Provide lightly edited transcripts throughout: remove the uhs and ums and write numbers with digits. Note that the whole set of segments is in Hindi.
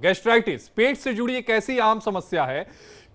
गैस्ट्राइटिस पेट से जुड़ी एक ऐसी आम समस्या है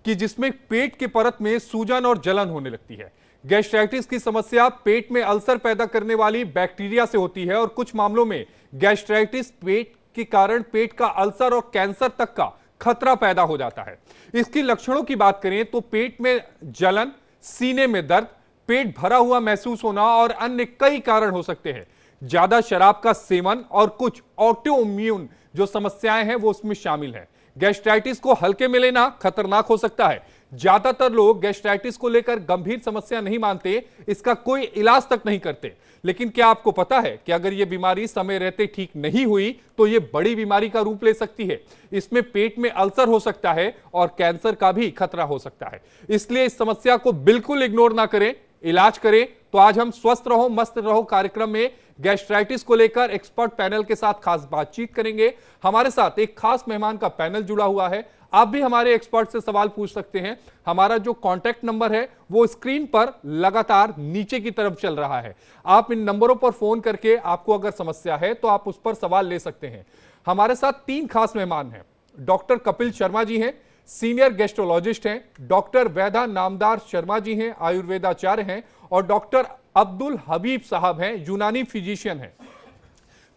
कि जिसमें पेट के परत में सूजन और जलन होने लगती है। गैस्ट्राइटिस की समस्या पेट में अल्सर पैदा करने वाली बैक्टीरिया से होती है और कुछ मामलों में गैस्ट्राइटिस पेट के कारण पेट का अल्सर और कैंसर तक का खतरा पैदा हो जाता है। इसकी लक्षणों की बात करें तो पेट में जलन, सीने में दर्द, पेट भरा हुआ महसूस होना और अन्य कई कारण हो सकते हैं। ज्यादा शराब का सेवन और कुछ ऑटो इम्यून जो समस्याएं हैं वो उसमें शामिल है। गैस्ट्राइटिस को हल्के में लेना खतरनाक हो सकता है। ज्यादातर लोग गैस्ट्राइटिस को लेकर गंभीर समस्या नहीं मानते, इसका कोई इलाज तक नहीं करते। लेकिन क्या आपको पता है कि अगर यह बीमारी समय रहते ठीक नहीं हुई तो यह बड़ी बीमारी का रूप ले सकती है। इसमें पेट में अल्सर हो सकता है और कैंसर का भी खतरा हो सकता है। इसलिए इस समस्या को बिल्कुल इग्नोर ना करें, इलाज करें। तो आज हम स्वस्थ रहो मस्त रहो कार्यक्रम में गैस्ट्राइटिस को लेकर एक्सपर्ट पैनल के साथ खास बातचीत करेंगे। हमारे साथ एक खास मेहमान का पैनल जुड़ा हुआ है। आप भी हमारे एक्सपर्ट से सवाल पूछ सकते हैं। हमारा जो कांटेक्ट नंबर है वो स्क्रीन पर लगातार नीचे की तरफ चल रहा है। आप इन नंबरों पर फोन करके आपको अगर समस्या है तो आप उस पर सवाल ले सकते हैं। हमारे साथ तीन खास मेहमान हैं। डॉक्टर कपिल शर्मा जी हैं, सीनियर गैस्ट्रोलॉजिस्ट हैं। डॉक्टर वैदा नामदार शर्मा जी हैं, आयुर्वेदाचार्य हैं। और डॉक्टर अब्दुल हबीब साहब हैं, यूनानी फिजिशियन हैं।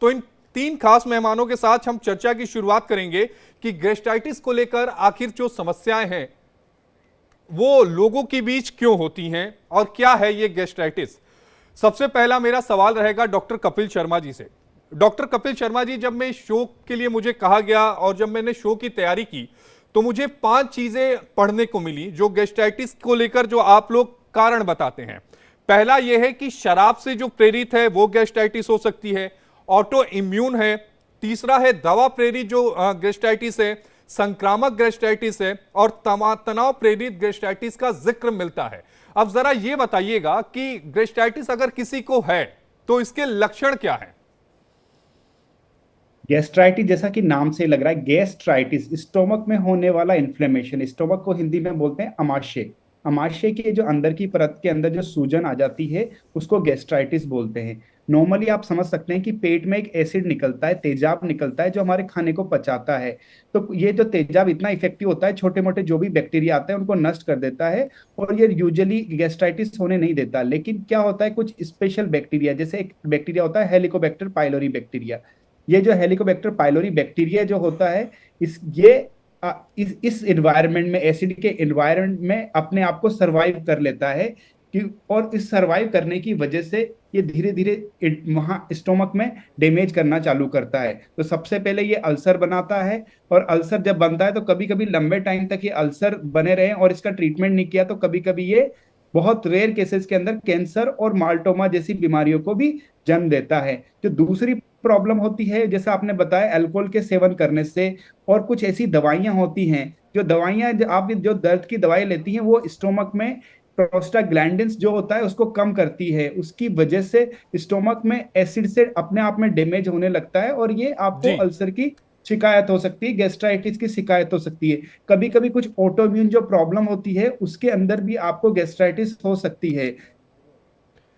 तो इन तीन खास मेहमानों के साथ हम चर्चा की शुरुआत करेंगे कि गैस्ट्राइटिस को लेकर आखिर जो समस्याएं हैं वो लोगों के बीच क्यों होती हैं और क्या है ये गैस्ट्राइटिस। सबसे पहला मेरा सवाल रहेगा डॉक्टर कपिल शर्मा जी से। डॉक्टर कपिल शर्मा जी, जब मैं शो के लिए मुझे कहा गया और जब मैंने शो की तैयारी की तो मुझे 5 चीजें पढ़ने को मिली जो गैस्ट्राइटिस को लेकर जो आप लोग कारण बताते हैं। पहला यह है कि शराब से जो प्रेरित है वो गैस्ट्राइटिस हो सकती है, ऑटो इम्यून है। तीसरा है दवा प्रेरित जो गैस्ट्राइटिस है, संक्रामक गैस्ट्राइटिस है और तनाव प्रेरित गैस्ट्राइटिस का जिक्र मिलता है। अब जरा ये बताइएगा कि गैस्ट्राइटिस अगर किसी को है तो इसके लक्षण क्या है। गैस्ट्राइटिस जैसा कि नाम से लग रहा है, गैस्ट्राइटिस स्टोमक में होने वाला इन्फ्लेमेशन। स्टोमक को हिंदी में बोलते हैं अमाशय। अमाशय के जो अंदर की परत के अंदर जो सूजन आ जाती है उसको गैस्ट्राइटिस बोलते हैं। नॉर्मली आप समझ सकते हैं कि पेट में एक एसिड निकलता है, तेजाब निकलता है जो हमारे खाने को पचाता है। तो ये जो तेजाब इतना इफेक्टिव होता है, छोटे मोटे जो भी बैक्टीरिया आते हैं उनको नष्ट कर देता है और ये यूजुअली गैस्ट्राइटिस होने नहीं देता। लेकिन क्या होता है, कुछ स्पेशल बैक्टीरिया, जैसे एक बैक्टीरिया होता है हेलिकोबैक्टर पाइलोरी बैक्टीरिया। ये जो हेलिकोबैक्टर पाइलोरी बैक्टीरिया जो होता है इस एनवायरनमेंट में, एसिड के एनवायरनमेंट में अपने आप को सरवाइव कर लेता है कि और इस सरवाइव करने की वजह से ये धीरे धीरे वहां स्टोमक में डैमेज करना चालू करता है। तो सबसे पहले ये अल्सर बनाता है और अल्सर जब बनता है तो कभी कभी लंबे टाइम तक ये अल्सर बने रहे और इसका ट्रीटमेंट नहीं किया तो कभी कभी ये बहुत रेयर केसेस के अंदर कैंसर और माल्टोमा जैसी बीमारियों को भी जन्म देता है। जो दूसरी प्रॉब्लम होती है, जैसा आपने बताया, अल्कोहल के सेवन करने से और कुछ ऐसी दवाइयां होती हैं जो दवाइयां आप जो दर्द की दवाई लेती हैं वो स्टोमक में प्रोस्टाग्लैंडिन्स जो होता है उसको कम करती है। उसकी वजह से स्टोमक में एसिड से अपने आप में डैमेज होने लगता है और ये आपको अल्सर की शिकायत हो सकती है, गैस्ट्राइटिस की शिकायत हो सकती है। कभी कभी कुछ ऑटोइम्यून जो प्रॉब्लम होती है उसके अंदर भी आपको गैस्ट्राइटिस हो सकती है।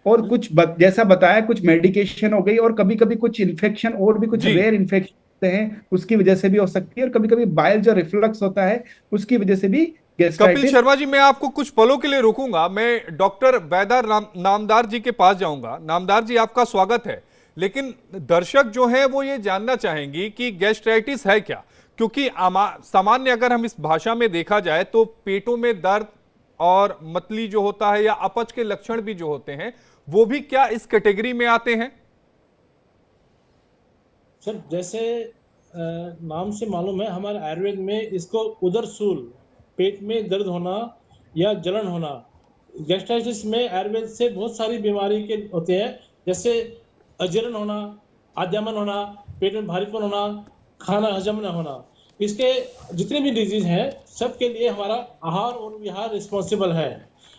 और कुछ जैसा बताया, कुछ मेडिकेशन हो गई और कभी कभी कुछ इन्फेक्शन और भी कुछ रेयर इन्फेक्शन होते हैं उसकी वजह से भी हो सकती है और कभी कभी बाइल जो रिफ्लक्स होता है उसकी वजह से भी गैस्ट्राइटिस। कपिल शर्मा जी, मैं आपको कुछ पलों के लिए रोकूंगा। मैं डॉक्टर वैदा नामदार जी के पास जाऊंगा। नामदार जी, आपका स्वागत है। लेकिन दर्शक जो है वो ये जानना चाहेंगी कि गैस्ट्राइटिस है क्या, क्योंकि सामान्य अगर हम इस भाषा में देखा जाए तो पेटों में दर्द और मतली जो होता है या अपच के लक्षण भी जो होते हैं वो भी क्या इस कैटेगरी में आते हैं। सर, जैसे नाम से मालूम है, हमारे आयुर्वेद में इसको उदरशूल, पेट में दर्द होना या जलन होना, गैस्ट्राइटिस में आयुर्वेद से बहुत सारी बीमारी के होते हैं, जैसे अजीर्ण होना, आद्यमन होना, पेट में भारीपन होना, खाना हजम न होना। इसके जितने भी डिजीज हैं सबके लिए हमारा आहार और विहार रिस्पॉन्सिबल है।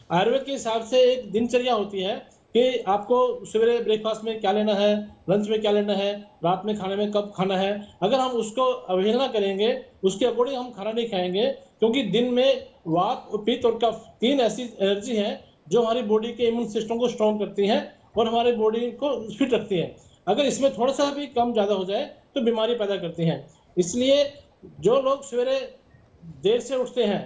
आयुर्वेद के हिसाब से एक दिनचर्या होती है कि आपको सवेरे ब्रेकफास्ट में क्या लेना है, लंच में क्या लेना है, रात में खाने में कब खाना है। अगर हम उसको अवहेलना करेंगे, उसके अकॉर्डिंग हम खाना नहीं खाएंगे, क्योंकि दिन में वात, पित्त और कफ 3 ऐसी एनर्जी हैं जो हमारी बॉडी के इम्यून सिस्टम को स्ट्रॉन्ग करती हैं और हमारी बॉडी को फिट रखती हैं। अगर इसमें थोड़ा सा भी कम ज़्यादा हो जाए तो बीमारी पैदा करती हैं। इसलिए जो लोग सवेरे देर से उठते हैं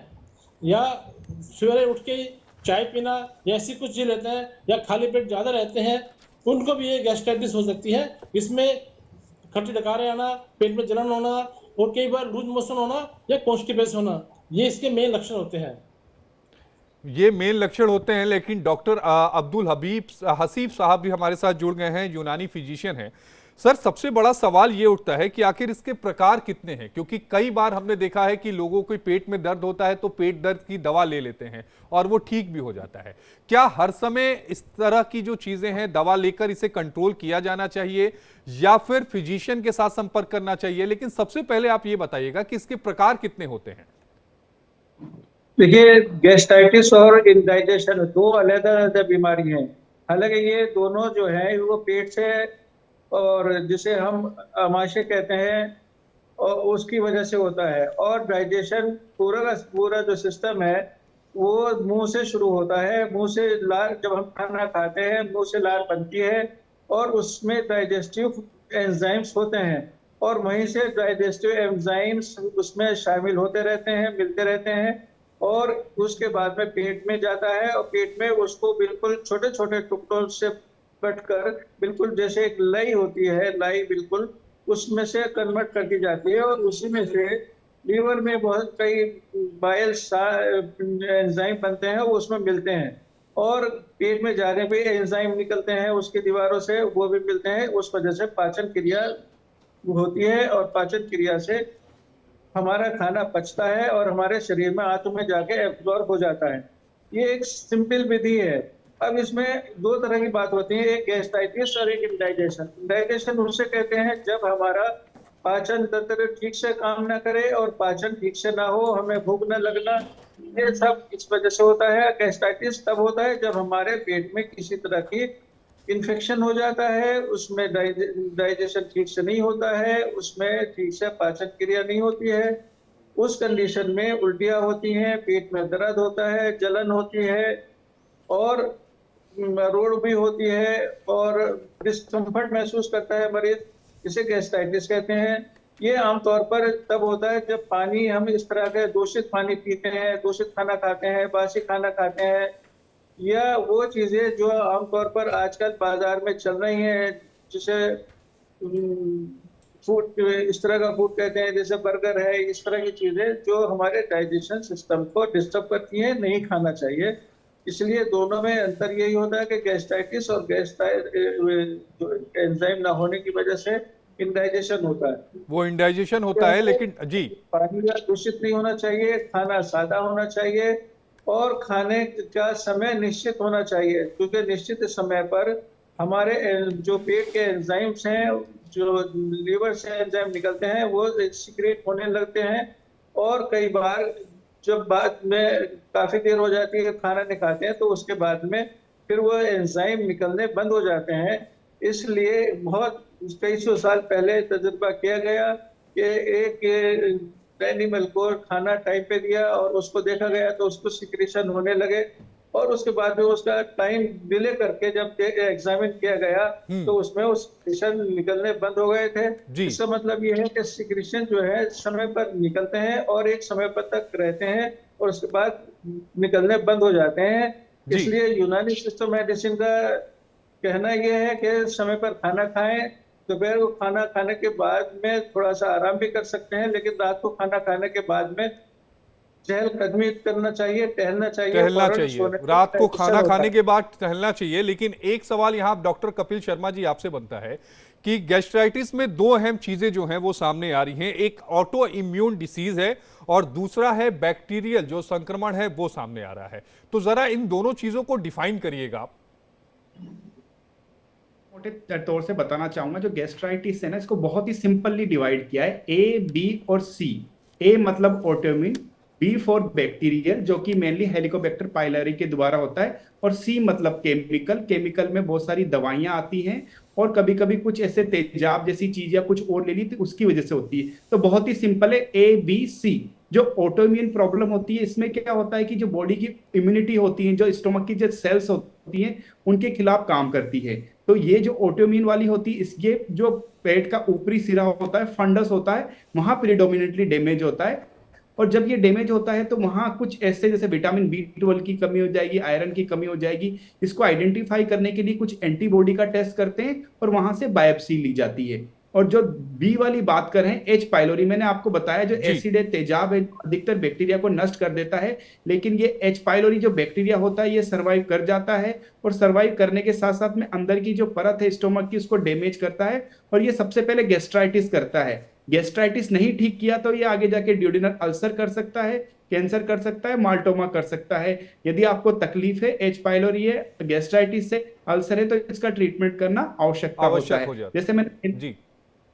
या सवेरे उठ के चाय पीना या ऐसी कुछ चीज लेते हैं या खाली पेट ज्यादा रहते हैं, उनको भी ये गैस्ट्राइटिस हो सकती है। इसमें खट्टी डकारें आना, पेट में जलन होना और कई बार लूज मोशन होना या कॉन्स्टिपेशन होना, ये इसके मेन लक्षण होते हैं। ये मेन लक्षण होते हैं, लेकिन डॉक्टर अब्दुल हसीब साहब भी हमारे साथ जुड़ गए हैं, यूनानी फिजिशियन हैं। सर, सबसे बड़ा सवाल ये उठता है कि आखिर इसके प्रकार कितने हैं, क्योंकि कई बार हमने देखा है कि लोगों को पेट में दर्द होता है तो पेट दर्द की दवा ले लेते हैं और वो ठीक भी हो जाता है। क्या हर समय इस तरह की जो चीजें हैं दवा लेकर इसे कंट्रोल किया जाना चाहिए या फिर फिजिशियन के साथ संपर्क करना चाहिए? लेकिन सबसे पहले आप ये बताइएगा कि इसके प्रकार कितने होते हैं। देखिए, गैस्ट्राइटिस और इंडाइजेशन दो अलग अलग बीमारी हैं। हालांकि ये दोनों जो है वो पेट से और जिसे हम आमाशय कहते हैं और उसकी वजह से होता है, और डाइजेशन पूरा का पूरा जो सिस्टम है वो मुंह से शुरू होता है। मुंह से लार, जब हम खाना खाते हैं मुंह से लार बनती है और उसमें डाइजेस्टिव एंजाइम्स होते हैं और वहीं से डाइजेस्टिव एंजाइम्स उसमें शामिल होते रहते हैं, मिलते रहते हैं और उसके बाद में पेट में जाता है और पेट में उसको बिल्कुल छोटे छोटे टुकड़ों से कटकर बिल्कुल जैसे एक लाई होती है, लाई बिल्कुल उसमें से कन्वर्ट कर दी जाती है और उसी में से लीवर में बहुत कई बाइल एंजाइम बनते हैं, वो उसमें मिलते हैं और पेट में जाने पे एंजाइम निकलते हैं उसकी दीवारों से, वो भी मिलते हैं। उस वजह से पाचन क्रिया होती है और पाचन क्रिया से हमारा खाना पचता है और हमारे शरीर में आंतों में जाके एब्जॉर्ब हो जाता है। ये एक सिंपल विधि है। अब इसमें दो तरह की बात होती है, एक गैस्ट्राइटिस और एक इंडाइजेशन। इंडाइजेशन उसे कहते हैं जब हमारा पाचन तंत्र ठीक से काम ना करे और पाचन ठीक से ना हो, हमें भूख न लगना, ये सब इस वजह से होता है। गैस्ट्राइटिस तब होता है जब हमारे पेट में किसी तरह की इन्फेक्शन हो जाता है, उसमें डाइजेशन ठीक से नहीं होता है, उसमें ठीक से पाचन क्रिया नहीं होती है। उस कंडीशन में उल्टियां होती हैं, पेट में दर्द होता है, जलन होती है और रोड भी होती है और डिस्कम्फर्ट महसूस करता है मरीज, इसे गैस्ट्राइटिस कहते हैं। ये आमतौर पर तब होता है जब पानी हम इस तरह के दूषित पानी पीते हैं, दूषित खाना खाते हैं, बासी खाना खाते हैं या वो चीजें जो आमतौर पर आजकल बाजार में चल रही हैं जिसे फूड, इस तरह का फूड कहते हैं, जैसे बर्गर है, इस तरह की चीजें जो हमारे डाइजेशन सिस्टम को डिस्टर्ब करती हैं, नहीं खाना चाहिए। इसलिए दोनों में अंतर यही होता है कि गैस्ट्राइटिस और एंजाइम ना होने की वजह से इंडाइजेशन होता है। वो इंडाइजेशन होता है, लेकिन जी, पानी दूषित नहीं होना चाहिए, खाना सादा होना चाहिए और खाने का समय निश्चित होना चाहिए, क्योंकि निश्चित समय पर हमारे जो पेट के एंजाइम्स हैं, जो लीवर से एंजाइम निकलते हैं, वो सीक्रेट होने लगते हैं और कई बार जब बाद में काफी देर हो जाती है खाना नहीं खाते हैं तो उसके बाद में फिर वो एंजाइम निकलने बंद हो जाते हैं। इसलिए बहुत कई सौ साल पहले तजुर्बा किया गया कि एक एनिमल को खाना टाइम पे दिया और उसको देखा गया तो उसको सिक्रेशन होने लगे और उसके बाद में उसका टाइम डिले करके जब एग्जामिन किया गया तो उसमें वो सिक्रेशन निकलने बंद हो गए थे। इसका मतलब ये है कि सिक्रेशन जो है समय पर निकलते हैं और एक समय पर तक रहते हैं और उसके बाद निकलने बंद हो जाते हैं। इसलिए यूनानी सिस्टम मेडिसिन का कहना यह है कि समय पर खाना खाएं, दोपहर को खाना खाने के बाद में थोड़ा सा आराम भी कर सकते हैं, लेकिन रात को खाना खाने के बाद में चहलकदमी करना चाहिए, टहलना चाहिए, रात को खाना खाने के बाद टहलना चाहिए। लेकिन एक सवाल यहाँ डॉक्टर कपिल शर्मा जी आपसे बनता है कि गैस्ट्राइटिस में दो अहम चीजें जो हैं वो सामने आ रही हैं, एक ऑटो इम्यून डिसीज है और दूसरा है बैक्टीरियल जो संक्रमण है वो सामने आ रहा है। तो जरा इन दोनों चीजों को डिफाइन करिएगा आप। मोटे तौर से बताना चाहूंगा, जो गैस्ट्राइटिस है ना, इसको बहुत ही सिंपली डिवाइड किया है ए, बी और सी। ए मतलब ऑटोइम्यून, बी फॉर बैक्टीरियल जो कि मेनली हेलिकोबैक्टर पाइलोरी के द्वारा होता है, और सी मतलब केमिकल। केमिकल में बहुत सारी दवाइयां आती हैं और कभी कभी कुछ ऐसे तेजाब जैसी चीज या कुछ और ले ली तो उसकी वजह से होती है। तो बहुत ही सिंपल है, ए बी सी। जो ऑटोइम्यून प्रॉब्लम होती है, इसमें क्या होता है कि जो बॉडी की इम्यूनिटी होती है, जो स्टोमक की जो सेल्स होती हैं, उनके खिलाफ काम करती है। तो ये जो ऑटोइम्यून वाली होती है, इसके जो पेट का ऊपरी सिरा होता है, फंडस होता है, वहां प्रीडोमिनेटली डैमेज होता है। और जब ये डैमेज होता है तो वहां कुछ ऐसे जैसे विटामिन B12 की कमी हो जाएगी, आयरन की कमी हो जाएगी। इसको आइडेंटिफाई करने के लिए कुछ एंटीबॉडी का टेस्ट करते हैं और वहां से बायोप्सी ली जाती है। और जो बी वाली बात कर रहे हैं, एच पाइलोरी, मैंने आपको बताया जो जी। एसिड है, तेजाब है, अधिकतर बैक्टीरिया को नष्ट कर देता है। लेकिन ये एच पाइलोरी जो बैक्टीरिया होता है, ये सर्वाइव कर जाता है, और सर्वाइव करने के साथ साथ में अंदर की जो परत है स्टोमक की, उसको डैमेज करता है। और ये सबसे पहले गैस्ट्राइटिस करता है। गैस्ट्राइटिस नहीं ठीक किया तो ये आगे जाके ड्यूडेनल अल्सर कर सकता है, कैंसर कर सकता है, माल्टोमा कर सकता है। यदि आपको तकलीफ है, एच पाइलोरी है, गैस्ट्राइटिस से अल्सर है, तो इसका ट्रीटमेंट करना आवश्यकता होता आवश्यक हो है। जाता जैसे मैंने जी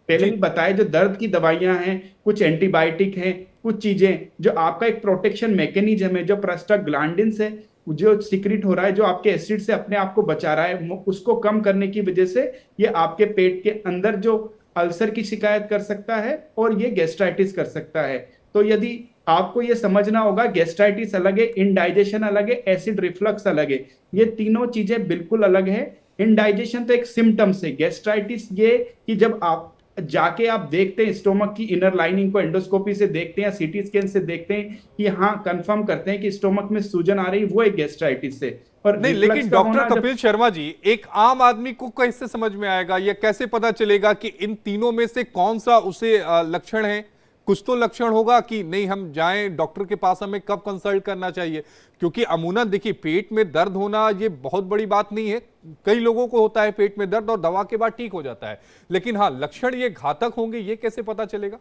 पहले जी भी बताया, जो दर्द की दवाइयां हैं, कुछ एंटीबायोटिक हैं, कुछ चीजें जो आपका एक प्रोटेक्शन मैकेनिज्म है, जो प्रोस्टाग्लैंडिन्स है, जो सीक्रेट हो रहा है, जो आपके एसिड से अपने आप को बचा रहा है, उसको कम करने की वजह से ये आपके पेट के अंदर जो अल्सर की शिकायत कर सकता है और ये गैस्ट्राइटिस कर सकता है। तो यदि आपको ये समझना होगा, गैस्ट्राइटिस अलग है, इनडाइजेशन अलग है, एसिड रिफ्लक्स अलग है। ये तीनों चीजें बिल्कुल अलग है। इनडाइजेशन तो एक सिम्टम्स है, गैस्ट्राइटिस ये कि जब आप जाके आप देखते हैं स्टोमक की इनर लाइनिंग को, एंडोस्कोपी से देखते हैं या सीटी स्कैन से देखते हैं कि हाँ कंफर्म करते हैं कि स्टोमक में सूजन आ रही, वो एक गैस्ट्राइटिस से। और नहीं, रिफ्लक्स लेकिन का डॉक्टर होना जब कपिल शर्मा जी, एक आम आदमी को कैसे समझ में आएगा, या कैसे पता चलेगा कि इन तीनों में से कौन सा उसे लक्षण है? कुछ तो लक्षण होगा कि नहीं, हम जाएं डॉक्टर के पास, हमें कब कंसल्ट करना चाहिए? क्योंकि अमूमन देखिए, पेट में दर्द होना ये बहुत बड़ी बात नहीं है। कई लोगों को होता है पेट में दर्द और दवा के बाद ठीक हो जाता है, लेकिन हाँ, लक्षण ये घातक होंगे, ये कैसे पता चलेगा?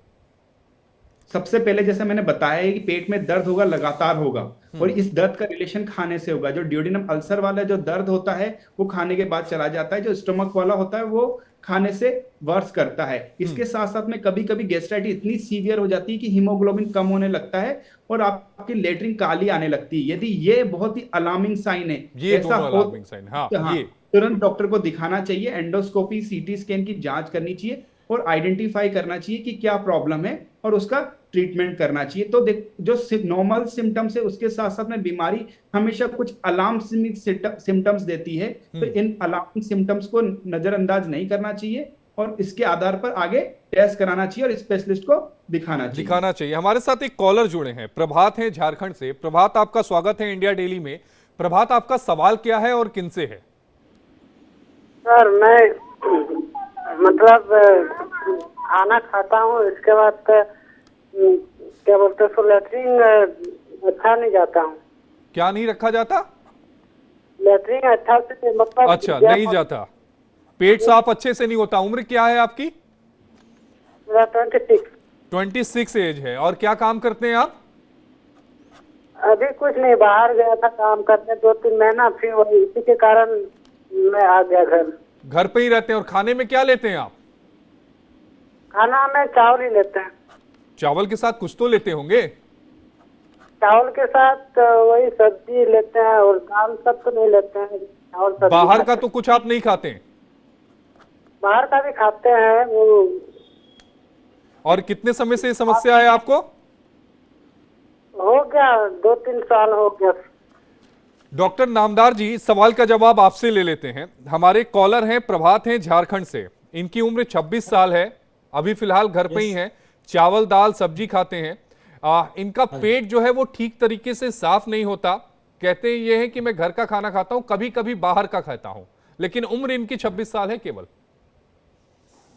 सबसे पहले जैसा मैंने बताया है कि पेट में दर्द होगा, लगातार होगा, और इस दर्द का रिलेशन खाने से होगा। जो ड्यूडेनम अल्सर वाला जो दर्द होता है वो खाने के बाद चला जाता है, जो स्टमक वाला होता है वो खाने से वर्स करता है। इसके साथ साथ में कभी कभी गैस्ट्राइटिस इतनी सीवियर हो जाती है कि हीमोग्लोबिन कम होने लगता है और आपकी लेटरिन काली आने लगती है। यदि ये बहुत ही अलार्मिंग साइन है, ये ऐसा दोनों हो, अलार्मिंग साइन, हाँ, हाँ, ये तुरंत डॉक्टर को दिखाना चाहिए। एंडोस्कोपी, सीटी स्कैन की जांच करनी चाहिए और आइडेंटिफाई करना चाहिए कि क्या प्रॉब्लम है और उसका ट्रीटमेंट करना चाहिए। तो जो नॉर्मल सिम्टम्स है, उसके साथ साथ में बीमारी हमेशा कुछ अलार्म सिम्टम्स देती है। तो इन अलार्मिंग सिम्टम्स को नजरअंदाज नहीं करना चाहिए और इसके आधार पर आगे टेस्ट कराना चाहिए और स्पेशलिस्ट को दिखाना चाहिए। हमारे साथ एक कॉलर जुड़े हैं, प्रभात हैं झारखंड से। प्रभात, आपका स्वागत है इंडिया डेली में। प्रभात, आपका सवाल क्या है और किनसे है? सर, मैं मतलब खाना खाता हूँ, इसके बाद क्या बोलते हैं, लेटरिन अच्छा नहीं जाता हूँ। क्या नहीं रखा जाता? लेटरिन अच्छा से मतलब अच्छा, नहीं जाता, पेट साफ अच्छे से नहीं होता। उम्र क्या है आपकी? 26। 26 एज है। और क्या काम करते हैं आप? अभी कुछ नहीं, बाहर गया था काम करने 2-3 महीना, फिर वही इसी के कारण मैं आ गया घर। घर पे ही रहते हैं। और खाने में क्या लेते हैं आप? खाना में चावल ही लेते हैं। चावल के साथ कुछ तो लेते होंगे? चावल के साथ वही सब्जी लेते हैं, और दाल सब तो नहीं लेते हैं। चावल सब्जी बाहर का तो कुछ आप नहीं खाते हैं? बाहर का भी खाते हैं वो। और कितने समय से ये समस्या है आपको? हो गया 2-3 साल हो गया। डॉक्टर नामदार जी, सवाल का जवाब आपसे ले लेते हैं। हमारे कॉलर हैं, प्रभात हैं झारखंड से। इनकी उम्र 26 साल है, अभी फिलहाल घर पे ही हैं, चावल दाल सब्जी खाते हैं। इनका पेट जो है वो ठीक तरीके से साफ नहीं होता। कहते हैं ये है कि मैं घर का खाना खाता हूं, कभी कभी बाहर का खाता हूं, लेकिन उम्र इनकी 26 साल है केवल।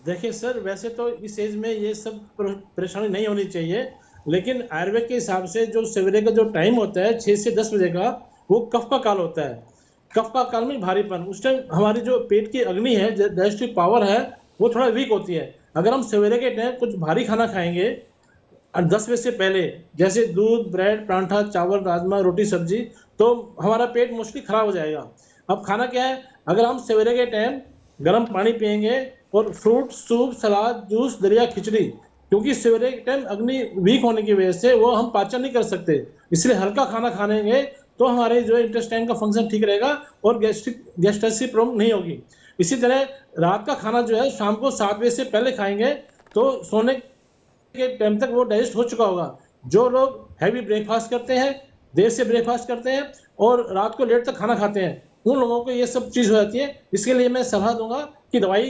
देखिए सर, वैसे तो इस एज में ये सब परेशानी नहीं होनी चाहिए, लेकिन आयुर्वेद के हिसाब से जो सवेरे का जो टाइम होता है 6 से 10 बजे का, वो कफ का काल होता है। कफ का काल में भारीपन, उस टाइम हमारी जो पेट की अग्नि है, डाइजेस्टिव पावर है, वो थोड़ा वीक होती है। अगर हम सवेरे के टाइम कुछ भारी खाना खाएंगे 10 बजे से पहले, जैसे दूध, ब्रेड, पराठा, चावल, राजमा, रोटी, सब्जी, तो हमारा पेट मोस्टली खराब हो जाएगा। अब खाना क्या है, अगर हम सवेरे के टाइम गर्म पानी पियेंगे और फ्रूट, सूप, सलाद, जूस, दलिया, खिचड़ी, क्योंकि सवेरे के टाइम अग्नि वीक होने की वजह से वो हम पाचन नहीं कर सकते, इसलिए हल्का खाना खाएंगे तो हमारे जो इंटेस्टाइन का फंक्शन ठीक रहेगा और गैस्ट्राइटिस की प्रॉब्लम नहीं होगी। इसी तरह रात का खाना जो है शाम को 7 बजे से पहले खाएंगे तो सोने के टाइम तक वो डाइजेस्ट हो चुका होगा। जो लोग हैवी ब्रेकफास्ट करते हैं, देर से ब्रेकफास्ट करते हैं और रात को लेट तक खाना खाते हैं, उन लोगों को ये सब चीज हो जाती है। इसके लिए मैं सलाह दूंगा कि दवाई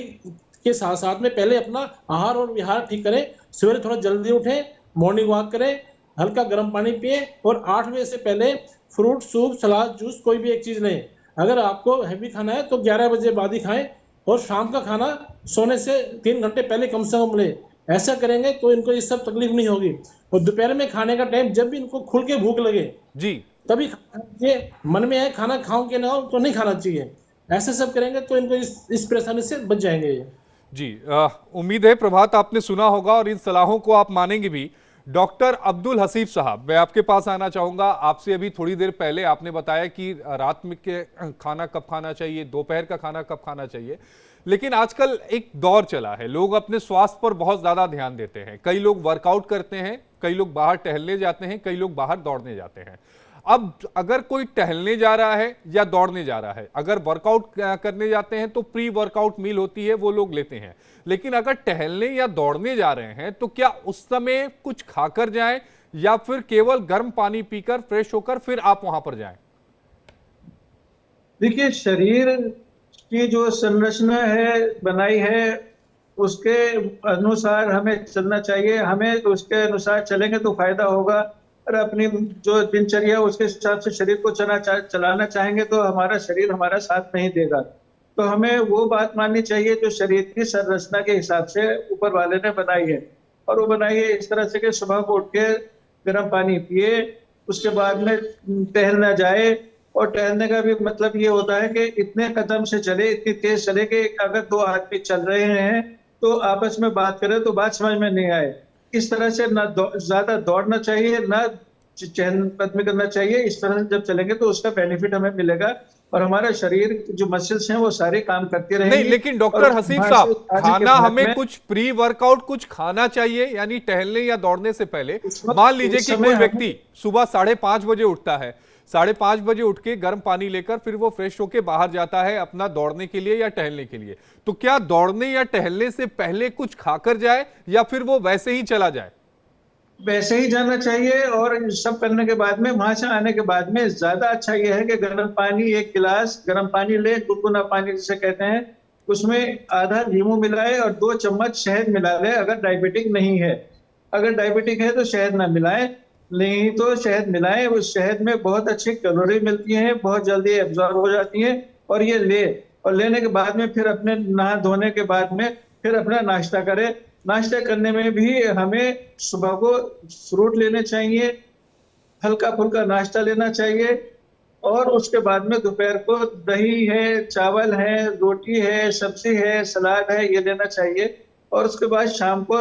के साथ साथ में पहले अपना आहार और विहार ठीक करें। सवेरे थोड़ा जल्दी उठें, मॉर्निंग वॉक करें, हल्का गर्म पानी पिए और 8 बजे से पहले फ्रूट, सूप, सलाद, जूस कोई भी एक चीज लें। अगर आपको हैवी खाना है तो 11 बजे बाद ही खाएं और शाम का खाना सोने से 3 घंटे पहले कम से कम लें। ऐसा करेंगे तो इनको ये सब तकलीफ नहीं होगी। और दोपहर में खाने का टाइम जब भी इनको खुल के भूख लगे जी तभी खाना चाहिए। मन में है खाना खाऊं कि ना हो तो नहीं खाना चाहिए। ऐसे सब करेंगे तो इनको इस परेशानी से बच जाएंगे ये। जी, उम्मीद है प्रभात आपने सुना होगा और इन सलाहों को आप मानेंगे भी। डॉक्टर अब्दुल हसीब साहब, मैं आपके पास आना चाहूंगा। आपसे अभी थोड़ी देर पहले आपने बताया कि रात में के खाना कब खाना चाहिए, दोपहर का खाना कब खाना चाहिए, लेकिन आजकल एक दौर चला है, लोग अपने स्वास्थ्य पर बहुत ज्यादा ध्यान देते हैं। कई लोग वर्कआउट करते हैं, कई लोग बाहर टहलने जाते हैं, कई लोग बाहर दौड़ने जाते हैं। अब अगर कोई टहलने जा रहा है या दौड़ने जा रहा है, अगर वर्कआउट करने जाते हैं तो प्री वर्कआउट मील होती है, वो लोग लेते हैं। लेकिन अगर टहलने या दौड़ने जा रहे हैं तो क्या उस समय कुछ खाकर जाएं या फिर केवल गर्म पानी पीकर फ्रेश होकर फिर आप वहां पर जाएं? देखिए, शरीर की जो संरचना है, बनाई है, उसके अनुसार हमें चलना चाहिए। हमें उसके अनुसार चलेंगे तो फायदा होगा। और अपनी जो दिनचर्या उसके हिसाब से शरीर को चलाना चाहेंगे तो हमारा शरीर हमारा साथ नहीं देगा। तो हमें वो बात माननी चाहिए जो शरीर की संरचना के हिसाब से ऊपर वाले ने बनाई है। और वो बनाई है इस तरह से कि सुबह को उठ के गर्म पानी पिए, उसके बाद में टहलना जाए। और टहलने का भी मतलब ये होता है कि इतने कदम से चले, इतनी तेज चले कि अगर 2 आदमी चल रहे हैं तो आपस में बात करें तो बात समझ में नहीं आए। इस तरह से ना ज्यादा दौड़ना चाहिए, ना चहलकदमी करना चाहिए। इस तरह से जब चलेंगे तो उसका बेनिफिट हमें मिलेगा और हमारा शरीर जो मसल्स हैं वो सारे काम करते रहेंगे। नहीं, लेकिन डॉक्टर हसीब साहब, खाना हमें कुछ प्री वर्कआउट कुछ खाना चाहिए, यानी टहलने या दौड़ने से पहले। मान लीजिए कि कोई व्यक्ति सुबह 5:30 बजे उठता है, 5:30 बजे उठ के गर्म पानी लेकर फिर वो फ्रेश होके बाहर जाता है अपना दौड़ने के लिए या टहलने के लिए, तो क्या दौड़ने या टहलने से पहले कुछ खाकर जाए या फिर वो वैसे ही चला जाए? वैसे ही जाना चाहिए। और सब करने के बाद में, वहां से आने के बाद में ज्यादा अच्छा यह है कि गर्म पानी, 1 गिलास गर्म पानी ले, गुनगुना पानी जिसे कहते हैं, उसमें आधा नींबू मिलाए और 2 चम्मच शहद मिला ले। अगर डायबिटिक नहीं है, अगर डायबिटिक है तो शहद ना मिलाए, नहीं तो शहद मिलाएं। उस शहद में बहुत अच्छी कैलोरी मिलती है, बहुत जल्दी एब्जॉर्ब हो जाती है। और ये ले, और लेने के बाद में फिर अपने नहा धोने के बाद में फिर अपना नाश्ता करें। नाश्ता करने में भी हमें सुबह को फ्रूट लेने चाहिए, हल्का फुल्का नाश्ता लेना चाहिए। और उसके बाद में दोपहर को दही है, चावल है, रोटी है, सब्जी है, सलाद है, ये लेना चाहिए। और उसके बाद शाम को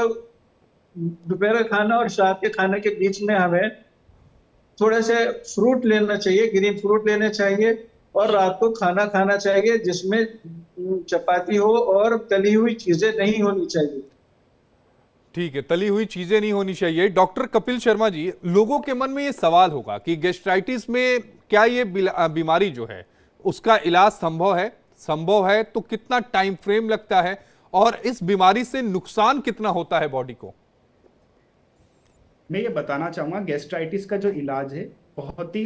दोपहर का खाना और रात के खाने के बीच में हमें थोड़े से फ्रूट लेना चाहिए, ग्रीन फ्रूट लेने चाहिए। और रात को खाना खाना चाहिए जिसमें चपाती हो और तली हुई चीजें नहीं होनी चाहिए। ठीक है, तली हुई चीजें नहीं होनी चाहिए। डॉक्टर कपिल शर्मा जी, लोगों के मन में ये सवाल होगा कि गैस्ट्राइटिस में क्या ये बीमारी जो है उसका इलाज संभव है तो कितना टाइम फ्रेम लगता है और इस बीमारी से नुकसान कितना होता है बॉडी को? मैं ये बताना चाहूंगा, गैस्ट्राइटिस का जो इलाज है बहुत ही,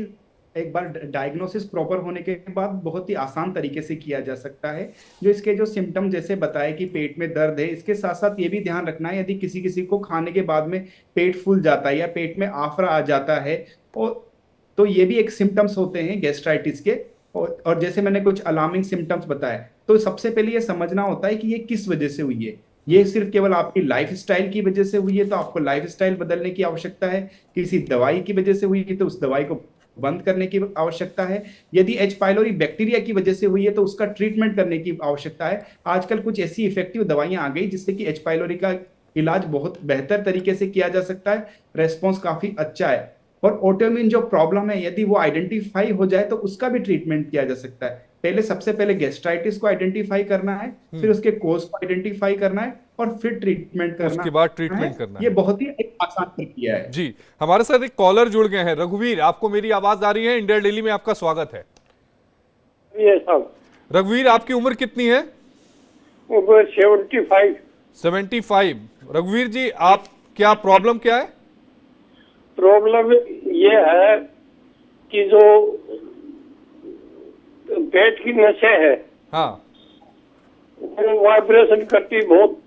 एक बार डायग्नोसिस प्रॉपर होने के बाद बहुत ही आसान तरीके से किया जा सकता है। जो इसके जो सिम्टम जैसे बताए कि पेट में दर्द है, इसके साथ साथ ये भी ध्यान रखना है, यदि किसी किसी को खाने के बाद में पेट फूल जाता है या पेट में आफरा आ जाता है तो ये भी एक सिम्टम्स होते हैं गैस्ट्राइटिस के। और जैसे मैंने कुछ अलार्मिंग सिम्टम्स बताए, तो सबसे पहले ये समझना होता है कि ये किस वजह से हुई है। ये सिर्फ केवल आपकी लाइफस्टाइल की वजह से हुई है तो आपको लाइफस्टाइल बदलने की आवश्यकता है। किसी दवाई की वजह से हुई है तो उस दवाई को बंद करने की आवश्यकता है। यदि एच पाइलोरी बैक्टीरिया की वजह से हुई है तो उसका ट्रीटमेंट करने की आवश्यकता है। आजकल कुछ ऐसी इफेक्टिव दवाइयां आ गई जिससे कि एच पाइलोरी का इलाज बहुत बेहतर तरीके से किया जा सकता है, रेस्पॉन्स काफी अच्छा है। और ऑटोइम्यून जो प्रॉब्लम है, यदि वो आइडेंटिफाई हो जाए तो उसका भी ट्रीटमेंट किया जा सकता है। सबसे पहले गैस्ट्राइटिस को आइडेंटिफाई करना है, फिर उसके कोज को आइडेंटिफाई करना है और फिर ट्रीटमेंट करना, उसके बाद ट्रीटमेंट करना है। ये बहुत ही एक आसान प्रक्रिया है। जी, हमारे साथ एक कॉलर जुड़ गए हैं। रघुवीर, आपको मेरी आवाज आ रही है? इंडिया डेली में आपका स्वागत है। रघुवीर, आपकी उम्र कितनी है? उम्र 75। रघुवीर जी, आप क्या प्रॉब्लम क्या है? प्रॉब्लम ये है कि जो पेट की नसें है हाँ वो वाइब्रेशन करती बहुत,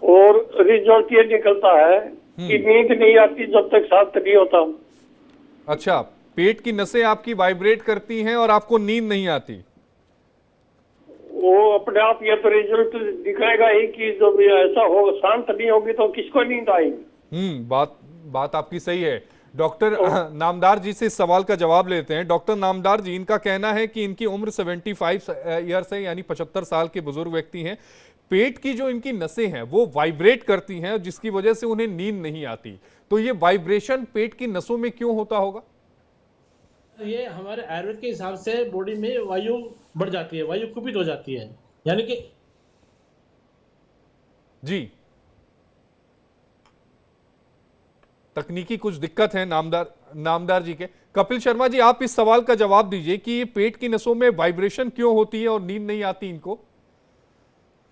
और रिजल्ट ये निकलता है कि नींद नहीं आती जब तक शांत नहीं होता। अच्छा, पेट की नसें आपकी वाइब्रेट करती हैं और आपको नींद नहीं आती। वो अपने आप ये तो रिजल्ट दिखाएगा ही कि जब ये ऐसा हो, शांत नहीं होगी तो किसको नींद आएगी। बात आपकी सही है। डॉक्टर नामदार जी से इस सवाल का जवाब लेते हैं। डॉक्टर नामदार जी, इनका कहना है कि इनकी उम्र 75 ईयर्स है, यानी 75 साल के बुजुर्ग व्यक्ति हैं। पेट की जो इनकी नसें हैं वो वाइब्रेट करती हैं, जिसकी वजह से उन्हें नींद नहीं आती। तो ये वाइब्रेशन पेट की नसों में क्यों होता होगा? ये हमारे आयुर्वेद के हिसाब से बॉडी में वायु बढ़ जाती है, वायु कुपित हो जाती है, यानी कि जी तकनीकी कुछ दिक्कत है नामदार जी के। कपिल शर्मा जी, आप इस सवाल का जवाब दीजिए कि ये पेट की नसों में वाइब्रेशन क्यों होती है और नींद नहीं आती इनको।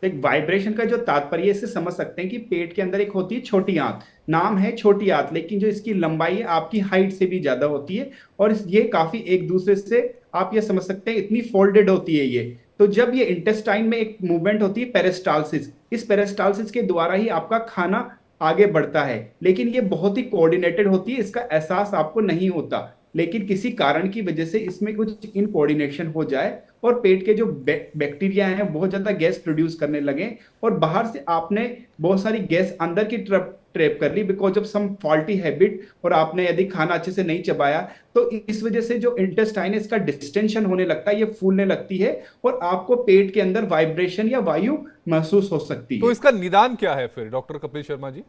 एक वाइब्रेशन का जो तात्पर्य इससे समझ सकते हैं कि पेट के अंदर एक होती है छोटी आंत, नाम है छोटी आंत, लेकिन जो इसकी लंबाई है आपकी हाइट से भी ज्यादा होती है, और ये काफी एक दूसरे से आप ये समझ सकते हैं इतनी फोल्डेड होती है ये। तो जब ये इंटेस्टाइन में एक मूवमेंट होती है पेरिस्टालसिस, इस पेरिस्टालसिस के द्वारा ही आपका खाना आगे बढ़ता है, लेकिन ये बहुत ही कोऑर्डिनेटेड होती है, इसका एहसास आपको नहीं होता, लेकिन किसी कारण की वजह से इसमें कुछ इनकोऑर्डिनेशन हो जाए और पेट के जो बैक्टीरिया हैं बहुत ज्यादा गैस प्रोड्यूस करने लगे, और बाहर से आपने बहुत सारी गैस अंदर की ट्रैप कर ली because of some faulty habit, और आपने यदि खाना अच्छे से नहीं चबाया, तो इस वजह से जो इंटेस्टाइन है इसका डिस्टेंशन होने लगता है, ये फूलने लगती है, और आपको पेट के अंदर वाइब्रेशन या वायु महसूस हो सकती है। तो इसका निदान क्या है फिर डॉक्टर कपिल शर्मा जी?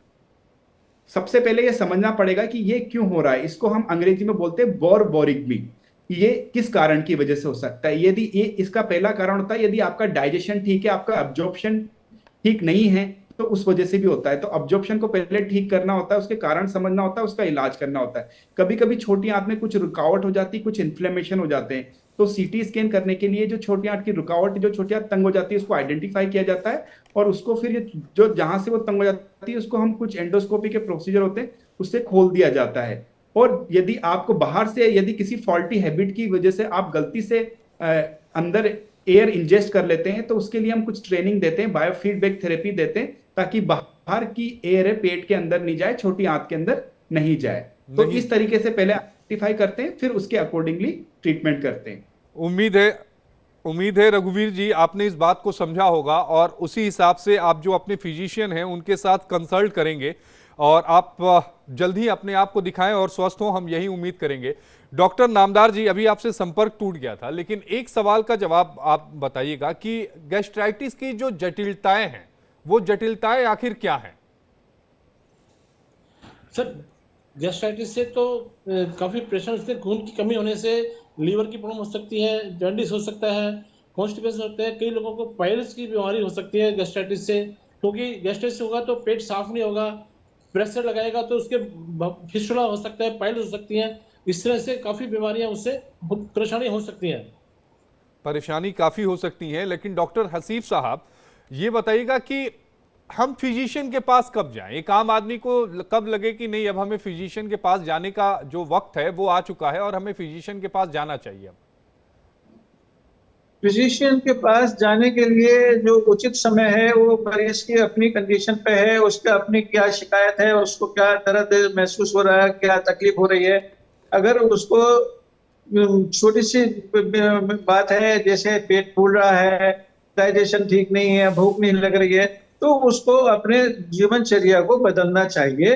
सबसे पहले ये समझना पड़ेगा कि ये क्यों हो रहा है। इसको हम अंग्रेजी में बोलते हैं बॉरबोरिकमी। ये किस कारण की वजह से हो सकता है? यदि ये इसका पहला कारण होता है यदि आपका डाइजेशन ठीक है, आपका अब्जॉर्प्शन ठीक नहीं है, तो उस वजह से भी होता है। तो अब्जॉर्प्शन को पहले ठीक करना होता है, उसके कारण समझना होता है, उसका इलाज करना होता है। कभी कभी छोटी आंत में कुछ रुकावट हो जाती है, कुछ इन्फ्लेमेशन हो जाते हैं, तो सीटी स्कैन करने के लिए जो छोटी आंत की रुकावट, जो छोटी आंत तंग हो जाती है, उसको आइडेंटिफाई किया जाता है, और उसको फिर जो जहां से वो तंग हो जाती है उसको हम कुछ एंडोस्कोपी के प्रोसीजर होते हैं उससे खोल दिया जाता है। और यदि आपको बाहर से यदि किसी फॉल्टी हैबिट की वजह से आप गलती से अंदर एयर इंजेस्ट कर लेते हैं, तो उसके लिए हम कुछ ट्रेनिंग देते हैं, बायोफीडबैक थेरेपी देते हैं, ताकि बाहर की एयर है पेट के अंदर नहीं जाए, छोटी आंत के अंदर नहीं जाए। तो इस तरीके से पहले आइडेंटिफाई करते हैं, फिर उसके अकॉर्डिंगली ट्रीटमेंट करते हैं। उम्मीद है रघुवीर जी आपने इस बात को समझा होगा, और उसी हिसाब से आप जो अपने फिजिशियन हैं उनके साथ कंसल्ट करेंगे, और आप जल्द ही अपने आप को दिखाएं और स्वस्थ हों, हम यही उम्मीद करेंगे। डॉक्टर नामदार जी, अभी आपसे संपर्क टूट गया था, लेकिन एक सवाल का जवाब आप बताइएगा कि गैस्ट्राइटिस की जो जटिलताएं हैं वो जटिलताएं आखिर क्या हैं? सर, गैस्ट्राइटिस से तो काफी प्रेशर से, खून की कमी होने से लीवर की प्रॉब्लम हो सकती है, जॉन्डिस हो सकता है, कॉन्स्टिपेशन हो सकता है, कई लोगों को पाइल्स की बीमारी हो सकती है गैस्ट्राइटिस से, क्योंकि गैस्ट्राइटिस होगा तो पेट साफ नहीं होगा, प्रेशर लगाएगा तो उसके फिस्टुला हो सकता है, पाइल्स हो सकती हैं। इस तरह से काफी बीमारियां उससे परेशानी हो सकती हैं। परेशानी काफी हो सकती है, लेकिन डॉक्टर हसीफ साहब ये बताइएगा कि हम फिजिशियन के पास कब जाएं? एक आम आदमी को कब लगे कि नहीं अब हमें फिजिशियन के पास जाने का जो वक्त है वो आ चुका है और हमें फिजिशियन के पास जाना चाहिए? फिजिशियन के पास जाने के लिए जो उचित समय है वो मरीज की अपनी कंडीशन पे है, उसका अपनी क्या शिकायत है, उसको क्या दर्द महसूस हो रहा है, क्या तकलीफ हो रही है। अगर उसको छोटी सी बात है जैसे पेट फूल रहा है, डाइजेशन ठीक नहीं है, भूख नहीं लग रही है, तो उसको अपने जीवनचर्या को बदलना चाहिए,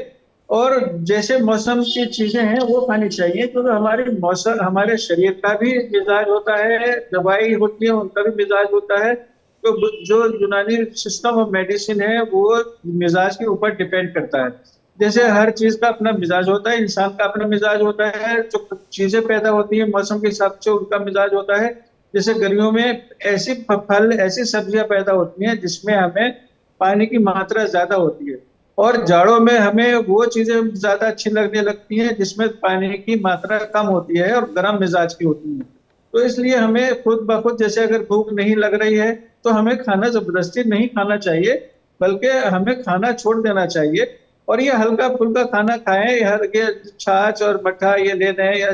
और जैसे मौसम की चीजें हैं वो खानी चाहिए, क्योंकि हमारे मौसम, हमारे शरीर का भी मिजाज होता है, दवाई होती है उनका भी मिजाज होता है। तो जो यूनानी सिस्टम ऑफ मेडिसिन है वो मिजाज के ऊपर डिपेंड करता है। जैसे हर चीज का अपना मिजाज होता है, इंसान का अपना मिजाज होता है, जो चीजें पैदा होती है मौसम के हिसाब से उनका मिजाज होता है। जैसे गर्मियों में ऐसी फल, ऐसी सब्जियां पैदा होती हैं जिसमें हमें पानी की मात्रा ज्यादा होती है, और जाड़ों में हमें वो चीजें ज्यादा अच्छी लगने लगती हैं जिसमें पानी की मात्रा कम होती है और गर्म मिजाज की होती है। तो इसलिए हमें खुद ब खुद, जैसे अगर भूख नहीं लग रही है तो हमें खाना जबरदस्ती नहीं खाना चाहिए, बल्कि हमें खाना छोड़ देना चाहिए। और ये हल्का फुल्का खाना खाएं, हल्के छाछ और मट्ठा ये ले लें, या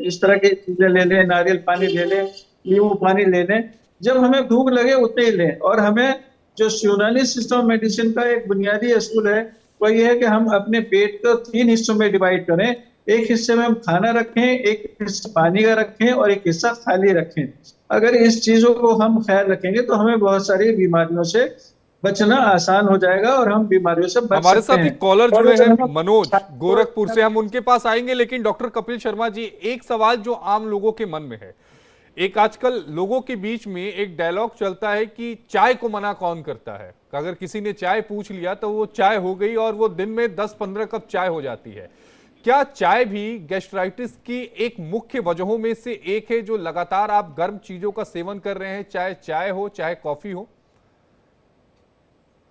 इस तरह की चीजें ले लें, नारियल पानी ले लें, नींबू पानी ले लें, जब हमें भूख लगे उतने ही लें। और हमें जो यूनानी सिस्टम मेडिसिन का एक बुनियादी असूल है वो ये है कि हम अपने पेट को 3 हिस्सों में डिवाइड करें। एक हिस्से में हम खाना रखें, एक हिस्सा पानी का रखें और एक हिस्सा खाली रखें। अगर इस चीजों को हम ख्याल रखेंगे तो हमें बहुत सारी बीमारियों से बचना आसान हो जाएगा और हम बीमारियों से बच हमारे सकते साथ हैं। एक कॉलर और जुड़े जो हैं हम- मनोज गोरखपुर से, हम उनके पास आएंगे, लेकिन डॉक्टर कपिल शर्मा जी, एक सवाल जो आम लोगों के मन में है, एक आजकल लोगों के बीच में एक डायलॉग चलता है कि चाय को मना कौन करता है। अगर किसी ने चाय पूछ लिया तो वो चाय हो गई और वो दिन में 10-15 कप चाय हो जाती है। क्या चाय भी गैस्ट्राइटिस की एक मुख्य वजहों में से एक है, जो लगातार आप गर्म चीजों का सेवन कर रहे हैं, चाहे चाय हो चाहे कॉफी हो?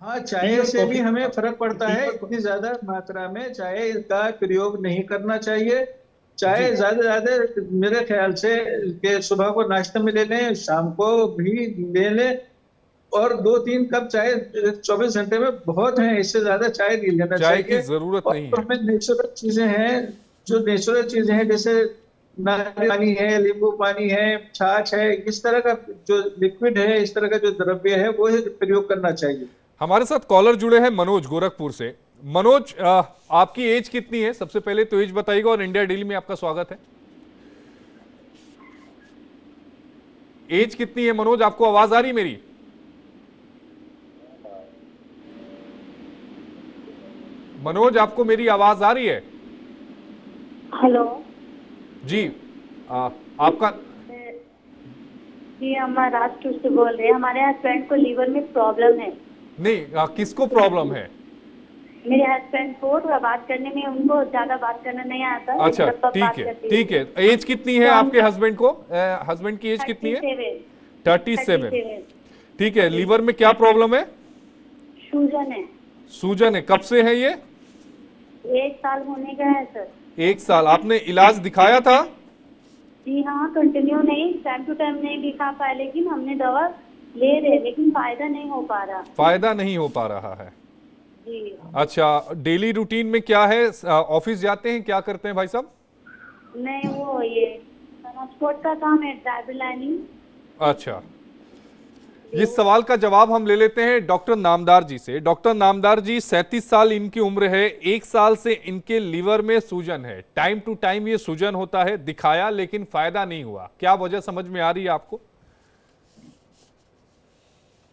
हाँ, चाय से भी हमें फर्क पड़ता है। इतनी ज्यादा मात्रा में चाय का प्रयोग नहीं करना चाहिए। चाय ज्यादा मेरे ख्याल से कि सुबह को नाश्ते में ले लें, शाम को भी ले लें, और 2-3 कप चाय 24 घंटे में बहुत है, इससे ज्यादा चाय नहीं लेना चाय चाहिए। की जरूरत और नहीं है। हमें नेचुरल चीजें हैं, जो नेचुरल चीजें हैं, जैसे नारियल पानी है, नींबू पानी है, छाछ है, इस तरह का जो लिक्विड है, इस तरह का जो द्रव्य है वो ही प्रयोग करना चाहिए। हमारे साथ कॉलर जुड़े हैं मनोज गोरखपुर से। मनोज, आपकी एज कितनी है? सबसे पहले तो एज बताइएगा, और इंडिया डेली में आपका स्वागत है। एज कितनी है मनोज? आपको आवाज आ रही मेरी? मनोज, आपको मेरी आवाज आ रही है? हेलो जी। आपका जी, हम महाराष्ट्र से बोल रहे हैं। हमारे हस्बैंड को लीवर में प्रॉब्लम है। नहीं, किसको प्रॉब्लम है? मेरे हस्बैंड को थोड़ा बात करने में, उनको ज्यादा बात करना नहीं आता। अच्छा, जब तक बात ठीक है, करती है। ठीक है। एज कितनी है आपके हस्बैंड को? हस्बैंड की एज कितनी है? 37। ठीक है। लीवर में क्या प्रॉब्लम है? सूजन है। सूजन है। कब से है ये? 1 साल होने का है सर। 1 साल। आपने इलाज दिखाया था? जी हाँ, कंटिन्यू नहीं, टाइम टू टाइम नहीं दिखा पाए, लेकिन हमने दवा ले रहे, लेकिन फायदा नहीं हो पा रहा। फायदा नहीं हो पा रहा है। जी। अच्छा, डेली रूटीन में क्या है? ऑफिस जाते हैं, क्या करते हैं भाई साहब? नहीं, वो ये ट्रांसपोर्ट का काम है, ड्राइवर लाइनिंग। अच्छा, इस सवाल का जवाब हम ले लेते हैं डॉक्टर नामदार जी से। डॉक्टर नामदार जी, 37 साल इनकी उम्र है। 1 साल से इनके लीवर में सूजन है। टाइम टू टाइम ये सूजन होता है, दिखाया लेकिन फायदा नहीं हुआ। क्या वजह समझ में आ रही है आपको?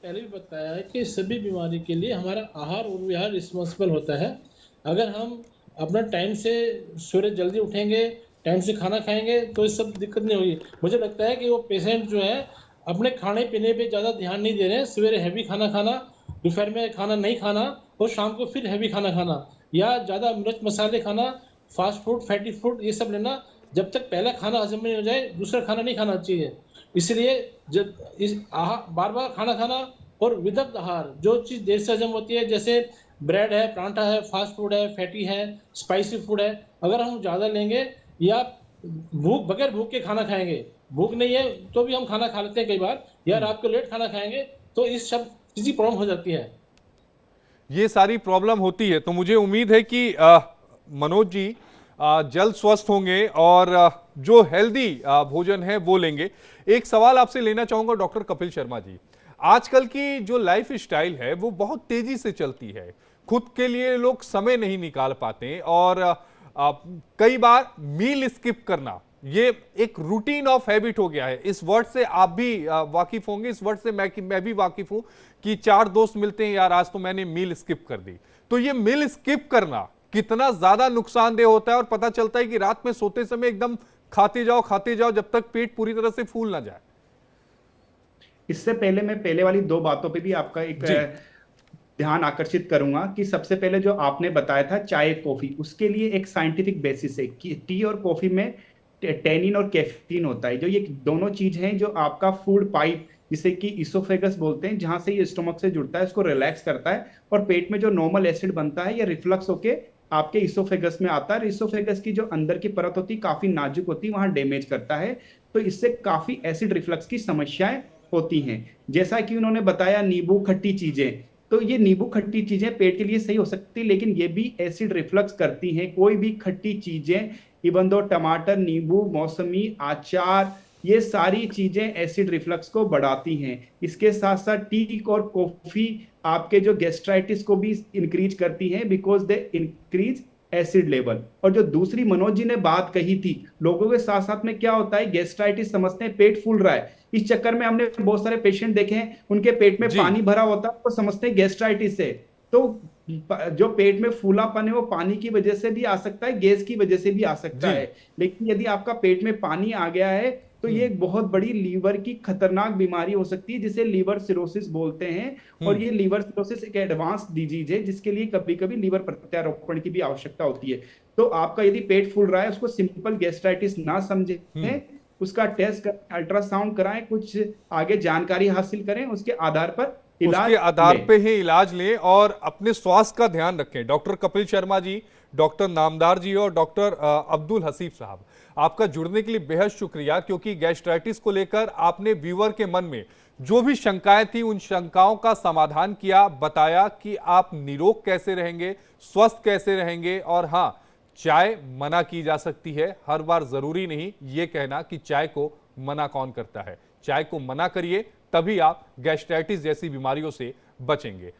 पहले भी बताया है कि सभी बीमारी के लिए हमारा आहार और विहार रिस्पॉन्सिबल होता है। अगर हम अपना टाइम से सूर्य जल्दी उठेंगे, टाइम से खाना खाएंगे, तो ये सब दिक्कत नहीं होगी। मुझे लगता है कि वो पेशेंट जो है अपने खाने पीने पे ज़्यादा ध्यान नहीं दे रहे हैं। सवेरे हैवी खाना खाना, दोपहर में खाना नहीं खाना और शाम को फिर हैवी खाना खाना, या ज़्यादा मिर्च मसाले खाना, फास्ट फूड, फैटी फूड, ये सब लेना। जब तक पहला खाना हजम नहीं हो जाए, दूसरा खाना नहीं खाना चाहिए। इसलिए जब इस आहार बार बार खाना खाना और विदग्ध आहार, जो चीज़ देर से हजम होती है, जैसे ब्रेड है, पराठा है, फास्ट फूड है, फैटी है, स्पाइसी फूड है, अगर हम ज़्यादा लेंगे या बगैर भूख के खाना खाएंगे, भूख नहीं है तो भी हम खाना खा लेते हैं कई बार, या रात को लेट खाना खाएंगे, तो इस सब चीज़ की प्रॉब्लम हो जाती है। ये सारी प्रॉब्लम होती है। तो मुझे उम्मीद है कि मनोज जी जल्द स्वस्थ होंगे और जो हेल्दी भोजन है वो लेंगे। एक सवाल आपसे लेना चाहूंगा डॉक्टर कपिल शर्मा जी। आजकल की जो लाइफ स्टाइल है वो बहुत तेजी से चलती है, खुद के लिए लोग समय नहीं निकाल पाते, और कई बार मील स्किप करना ये एक रूटीन ऑफ हैबिट हो गया है। इस वर्ड से आप भी वाकिफ होंगे, इस वर्ड से मैं भी वाकिफ हूं कि 4 दोस्त मिलते हैं, यार आज तो मैंने मील स्किप कर दी। तो ये मील स्किप करना कितना ज्यादा नुकसानदेह होता है, और पता चलता है कि रात में सोते समय एकदम खाते जाओ जब तक पेट पूरी तरह से फूल ना जाए। इससे पहले मैं पहले वाली 2 बातों पे भी आपका एक ध्यान आकर्षित करूंगा कि सबसे पहले जो आपने बताया था चाय कॉफी, उसके लिए एक साइंटिफिक बेसिस है कि टी और कॉफी में टेनिन और कैफीन होता है, जो ये दोनों चीज हैं जो आपका फूड पाइप, जिसे कि इसोफेगस बोलते हैं, जहां से ये स्टोमक से जुड़ता है, उसको रिलैक्स करता है, और पेट में जो नॉर्मल एसिड बनता है ये रिफ्लक्स होके आपके इसोफेगस में आता है। इसोफेगस की जो अंदर की परत होती है काफी नाजुक होती है, वहां डैमेज करता है, तो इससे काफी एसिड रिफ्लक्स की समस्याएं होती हैं। जैसा कि उन्होंने बताया नींबू, खट्टी चीजें, तो ये नींबू खट्टी चीजें पेट के लिए सही हो सकती है, लेकिन ये भी एसिड रिफ्लक्स करती हैं। कोई भी खट्टी चीजें, इवन दो टमाटर, नींबू, मौसमी, अचार, ये सारी चीजें एसिड रिफ्लक्स को बढ़ाती हैं। इसके साथ साथ टी और कॉफी आपके जो गैस्ट्राइटिस को भी इंक्रीज करती हैं, because they increase acid level. और जो दूसरी मनोज जी ने बात कही थी, लोगों के साथ साथ में क्या होता है, गैस्ट्राइटिस समझते हैं पेट फूल रहा है, इस चक्कर में हमने बहुत सारे पेशेंट देखे हैं उनके पेट में जी। पानी भरा होता है, वो समझते हैं गैस्ट्राइटिस है। तो जो पेट में फूलापन है वो पानी की वजह से भी आ सकता है, गैस की वजह से भी आ सकता जी। है। लेकिन यदि आपका पेट में पानी आ गया है तो ये एक बहुत बड़ी लीवर की खतरनाक बीमारी हो सकती है, जिसे लीवर सिरोसिस बोलते हैं। और ये लीवर सिरोसिस एक एडवांस डिजीज है, जिसके लिए कभी कभी लीवर प्रत्यारोपण की भी आवश्यकता होती है। तो आपका यदि पेट फूल रहा है, उसको सिंपल गैस्ट्राइटिस ना समझें, उसका टेस्ट कर, अल्ट्रासाउंड कराएं, कुछ आगे जानकारी हासिल करें, उसके आधार पर इलाज उसके आधार लें। पे ही इलाज लें और अपने स्वास्थ्य का ध्यान रखें। डॉक्टर कपिल शर्मा जी, डॉक्टर नामदार जी और डॉक्टर अब्दुल हसीब साहब, आपका जुड़ने के लिए बेहद शुक्रिया, क्योंकि गैस्ट्राइटिस को लेकर आपने व्यूअर के मन में जो भी शंकाएं थी उन शंकाओं का समाधान किया, बताया कि आप निरोग कैसे रहेंगे, स्वस्थ कैसे रहेंगे। और हाँ, चाय मना की जा सकती है, हर बार जरूरी नहीं ये कहना कि चाय को मना कौन करता है। चाय को मना करिए, तभी आप गैस्ट्राइटिस जैसी बीमारियों से बचेंगे।